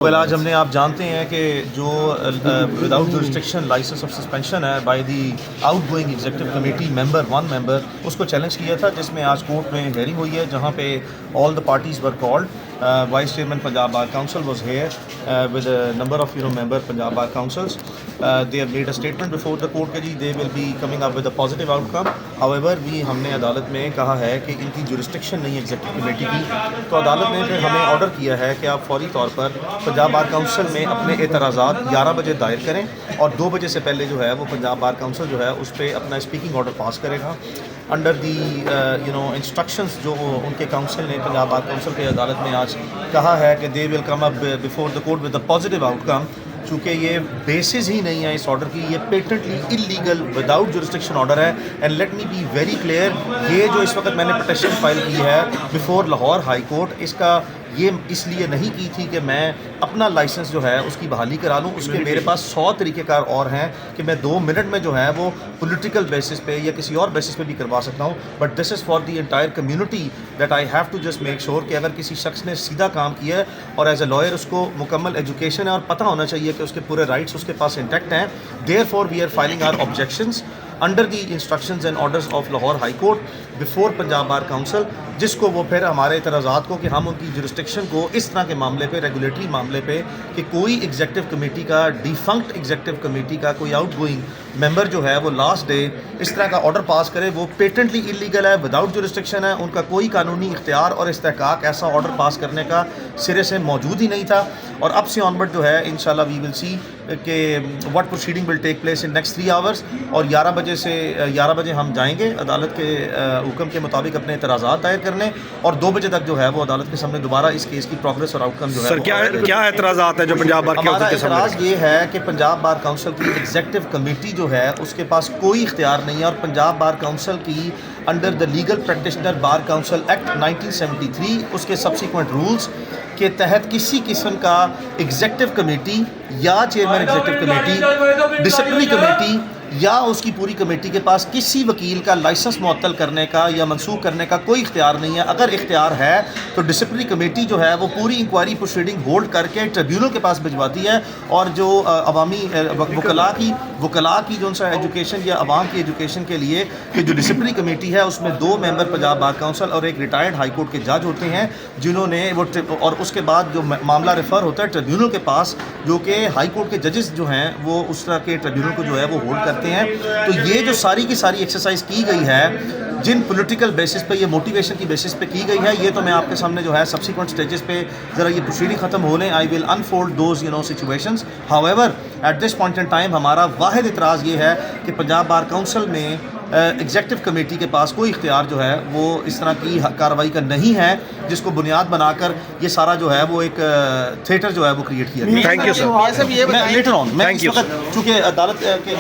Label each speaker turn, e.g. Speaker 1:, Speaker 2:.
Speaker 1: well, آج ہم نے آپ جانتے ہیں کہ جو without jurisdiction licence of suspension ہے by the outgoing executive committee one member اس کو چیلنج کیا تھا، جس میں آج کورٹ میں ہیئرنگ ہوئی ہے جہاں پہ all the parties were called. Vice chairman Punjab bar council was here with number of member Punjab bar councils. They have made a statement before the court کہ جی they will be coming up with a positive outcome. However ہم نے عدالت میں کہا ہے کہ ان کی جورسڈکشن نہیں ایگزیکٹو کمیٹی کی، تو عدالت نے پھر ہمیں آرڈر کیا ہے کہ آپ فوری طور پر پنجاب بار کاؤنسل میں اپنے اعتراضات 11 بجے دائر کریں، اور 2 بجے سے پہلے جو ہے وہ پنجاب بار کاؤنسل جو ہے اس پہ اپنا اسپیکنگ آرڈر پاس کرے گا انڈر دی انسٹرکشنز جو ان کے کاؤنسل نے پنجاب بار کاؤنسل کے عدالت میں آج کہا ہے کہ they will come up before the court with a positive outcome. چونکہ یہ بیسز ہی نہیں ہے اس آرڈر کی، یہ patently illegal without jurisdiction order ہے. And let me be very clear, یہ جو اس وقت میں نے پٹیشن فائل کی ہے بفور لاہور ہائی کورٹ، اس کا یہ اس لیے نہیں کی تھی کہ میں اپنا لائسنس جو ہے اس کی بحالی کرا لوں. اس کے میرے پاس 100 طریقہ کار اور ہیں کہ میں 2 منٹ میں جو ہے وہ پولیٹیکل بیسس پہ یا کسی اور بیسس پہ بھی کروا سکتا ہوں. But this is for the entire community that I have to just make sure کہ اگر کسی شخص نے سیدھا کام کیا ہے اور ایز اے لائر اس کو مکمل ایجوکیشن ہے اور پتہ ہونا چاہیے کہ اس کے پورے رائٹس اس کے پاس انٹیکٹ ہیں. Therefore we are filing our objections under the instructions and orders of Lahore high court before Punjab bar council, جس کو وہ پھر ہمارے اعتراضات کو کہ ہم ان کی جورسڈکشن کو اس طرح کے معاملے پہ، ریگولیٹری معاملے پہ کہ کوئی ایگزیکٹو کمیٹی کا، ڈیفنکٹ ایگزیکٹو کمیٹی کا کوئی آؤٹ گوئنگ ممبر جو ہے وہ لاسٹ ڈے اس طرح کا آرڈر پاس کرے، وہ پیٹنٹلی انلیگل ہے، وداؤٹ جورسڈکشن ہے. ان کا کوئی قانونی اختیار اور استحقاق ایسا آرڈر پاس کرنے کا سرے سے موجود ہی نہیں تھا. اور اب سے آنورڈ جو ہے انشاءاللہ وی ول سی کہ what proceeding will take place in next 3 hours. اور 11 بجے ہم جائیں گے عدالت کے حکم کے مطابق اپنے اعتراضات دائر کرنے، اور 2 بجے تک جو ہے وہ عدالت کے سامنے دوبارہ اس کیس کی پروگرس اور آؤٹ کم جو ہے.
Speaker 2: سر کیا اعتراضات ہیں جو پنجاب بار
Speaker 1: ہمارا
Speaker 2: کاؤنسل کے سامنے؟
Speaker 1: اعتراض یہ ہے کہ پنجاب بار کاؤنسل کی ایگزیکٹو کمیٹی جو ہے اس کے پاس کوئی اختیار نہیں ہے، اور پنجاب بار کاؤنسل کی under the legal practitioner bar council act 1973 اس کے سبسیکوینٹ رولز کے تحت کسی قسم کا ایگزیکٹو کمیٹی یا chairman executive committee, disciplinary committee یا اس کی پوری کمیٹی کے پاس کسی وکیل کا لائسنس معطل کرنے کا یا منسوخ کرنے کا کوئی اختیار نہیں ہے. اگر اختیار ہے تو ڈسپلنری کمیٹی جو ہے وہ پوری انکوائری پروسیڈنگ ہولڈ کر کے ٹریبیونل کے پاس بھجواتی ہے، اور جو عوامی وکلاء کی جو ان سے ایجوکیشن یا عوام کی ایجوکیشن کے لیے کہ جو ڈسپلنری کمیٹی ہے اس میں 2 ممبر پنجاب بار کاؤنسل اور ایک ریٹائرڈ ہائی کورٹ کے جج ہوتے ہیں، جنہوں نے وہ اور اس کے بعد جو معاملہ ریفر ہوتا ہے ٹریبیونل کے پاس، جو کہ ہائی کورٹ کے ججز جو ہیں وہ اس طرح کے ٹریبیونل کو جو ہے وہ ہولڈ کرتے ہیں. تو یہ جو ساری کی ساری ایکسرسائز کی گئی ہے جن پولیٹیکل بیسس پہ، یہ موٹیویشن کی بیسس پہ کی گئی ہے، یہ تو میں آپ کے سامنے جو ہے سبسیکوینٹ سٹیجز پہ ذرا یہ پروسیڈنگ ختم ہو لیں، I will unfold those situations. However at this point in time ہمارا واحد اعتراض یہ ہے کہ پنجاب بار کاؤنسل میں ایگزیکٹو کمیٹی کے پاس کوئی اختیار جو ہے وہ اس طرح کی کارروائی کا نہیں ہے، جس کو بنیاد بنا کر یہ سارا جو ہے وہ ایک تھیٹر جو ہے وہ کریٹ کیا گیا.
Speaker 2: Thank you sir.
Speaker 1: Later on میں اس وقت چونکہ عدالت کے